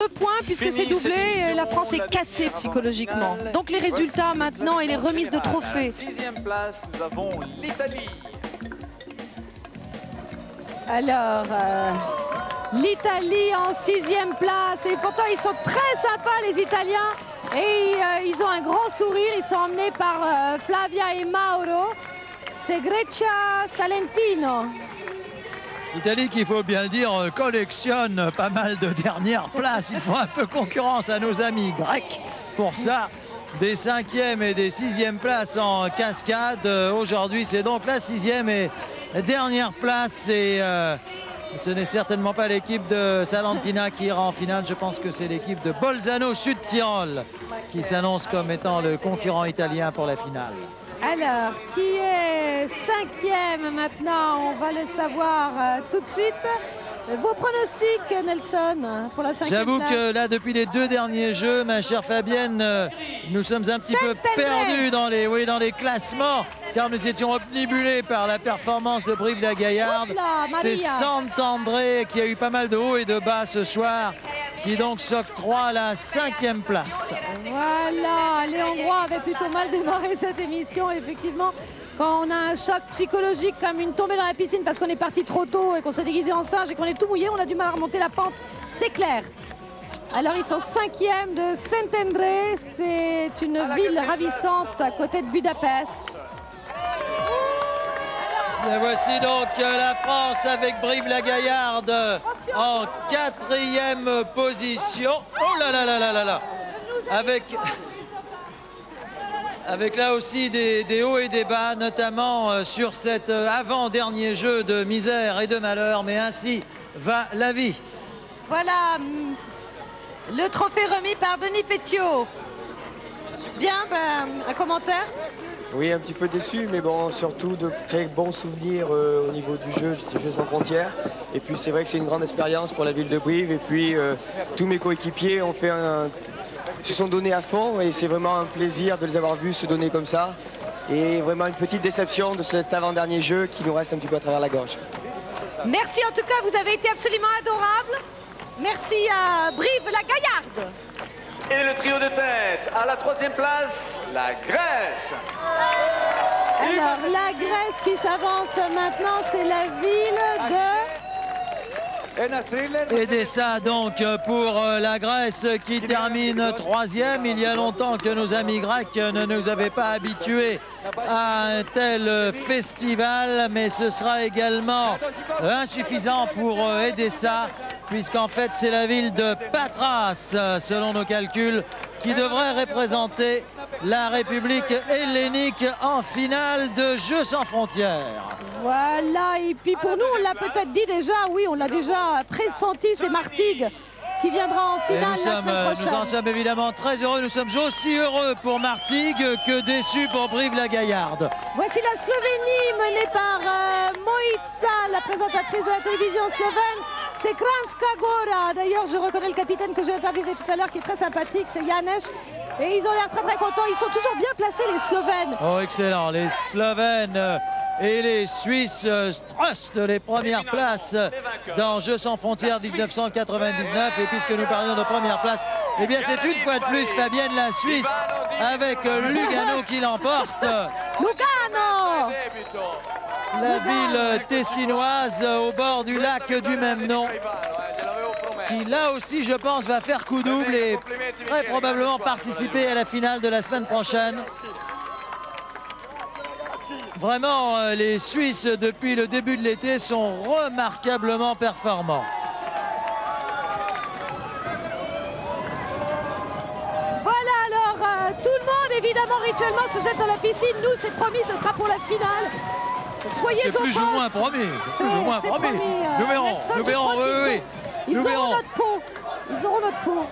2 points puisque c'est doublé, la France est cassée psychologiquement. Donc les résultats maintenant et les remises de trophées. 6e place, nous avons l'Italie. Alors, l'Italie en 6e place. Et pourtant, ils sont très sympas, les Italiens. Et ils ont un grand sourire. Ils sont emmenés par Flavia et Mauro. C'est Grecia Salentino. L'Italie, qu'il faut bien le dire, collectionne pas mal de dernières places. Ils font un peu concurrence à nos amis grecs. Pour ça, des 5e et des 6e places en cascade. Aujourd'hui, c'est donc la 6e et dernière place. Et ce n'est certainement pas l'équipe de Salentina qui ira en finale. Je pense que c'est l'équipe de Bolzano Sud-Tyrol qui s'annonce comme étant le concurrent italien pour la finale. Alors, qui est 5e maintenant? On va le savoir tout de suite. Vos pronostics, Nelson, pour la 5e place? J'avoue que là, depuis les 2 derniers jeux, ma chère Fabienne, nous sommes un petit peu perdus dans les classements, car nous étions omnibulés par la performance de Brive-la-Gaillarde. C'est Sant'André qui a eu pas mal de hauts et de bas ce soir, qui donc s'octroie la 5e place. Voilà, les Hongrois avaient plutôt mal démarré cette émission, effectivement. Quand on a un choc psychologique comme une tombée dans la piscine parce qu'on est parti trop tôt et qu'on s'est déguisé en singe et qu'on est tout mouillé, on a du mal à remonter la pente, c'est clair. Alors ils sont 5e de Szentendre, c'est une ville ravissante à côté de Budapest. Et voici donc la France avec Brive-la-Gaillarde en 4e position. Oh là là là là là là! Avec là aussi des hauts et des bas, notamment sur cet avant-dernier jeu de misère et de malheur, mais ainsi va la vie. Voilà, le trophée remis par Denis Pétiot. Bien, un commentaire? Oui, un petit peu déçu, mais bon, surtout de très bons souvenirs au niveau du jeu sans frontières. Et puis c'est vrai que c'est une grande expérience pour la ville de Brive. Et puis tous mes coéquipiers ont fait se sont donnés à fond et c'est vraiment un plaisir de les avoir vus se donner comme ça. Et vraiment une petite déception de cet avant-dernier jeu qui nous reste un petit peu à travers la gorge. Merci en tout cas, vous avez été absolument adorable. Merci à Brive-la-Gaillarde. Et le trio de tête, à la 3e place, la Grèce. Alors la Grèce qui s'avance maintenant, c'est la ville de... Edessa donc pour la Grèce qui termine 3e. Il y a longtemps que nos amis grecs ne nous avaient pas habitués à un tel festival, mais ce sera également insuffisant pour Edessa, puisqu'en fait c'est la ville de Patras, selon nos calculs, qui devrait représenter la République hellénique en finale de Jeux sans frontières. Voilà, et puis pour nous, on l'a peut-être dit déjà, oui, on l'a déjà pressenti, c'est Martigues qui viendra en finale la semaine prochaine. Nous en sommes évidemment très heureux. Nous sommes aussi heureux pour Martigues que déçus pour Brive-la-Gaillarde. Voici la Slovénie menée par Moica, la présentatrice de la télévision slovène. C'est Kranjska Gora. D'ailleurs, je reconnais le capitaine que j'ai interviewé tout à l'heure qui est très sympathique, c'est Janeš. Et ils ont l'air très très contents. Ils sont toujours bien placés, les Slovènes. Oh, excellent. Les Slovènes et les Suisses trustent les premières places dans Jeux sans frontières 1999. Et puisque nous parlions de première place, eh bien c'est une fois de plus Fabienne la Suisse avec Lugano qui l'emporte. Lugano! La ville tessinoise au bord du lac du même nom, qui là aussi je pense va faire coup double et très probablement participer à la finale de la semaine prochaine. Vraiment, les Suisses, depuis le début de l'été, sont remarquablement performants. Voilà, alors, tout le monde, évidemment, rituellement, se jette dans la piscine. Nous, c'est promis, ce sera pour la finale. Soyez au poste. C'est plus ou moins promis. C'est plus ou moins promis. Nous verrons, nous verrons, oui. Ils auront notre peau. Ils auront notre peau.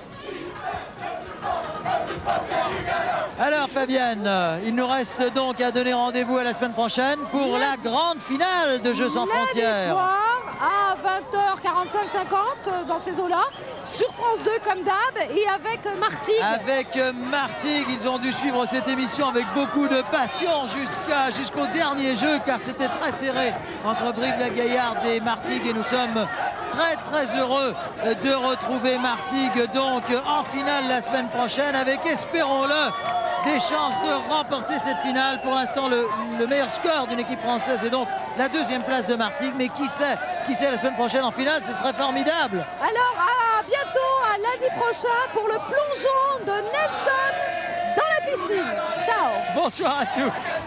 Alors Fabienne, il nous reste donc à donner rendez-vous à la semaine prochaine pour la grande finale de Jeux sans frontières. Soir à 20h45-50 dans ces eaux-là, sur France 2 comme d'hab et avec Martigues. Avec Martigues, ils ont dû suivre cette émission avec beaucoup de passion jusqu'au dernier jeu, car c'était très serré entre Brive-la-Gaillarde et Martigues et nous sommes très heureux de retrouver Martigues donc en finale la semaine prochaine avec, espérons-le, des chances de remporter cette finale. Pour l'instant, le meilleur score d'une équipe française est donc la 2e place de Martigues. Mais qui sait la semaine prochaine en finale, ce serait formidable. Alors à bientôt, à lundi prochain pour le plongeon de Nelson dans la piscine. Ciao. Bonsoir à tous.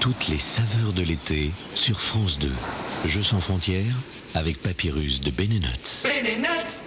Toutes les saveurs de l'été sur France 2. Jeux sans frontières avec Papyrus de Benenuts.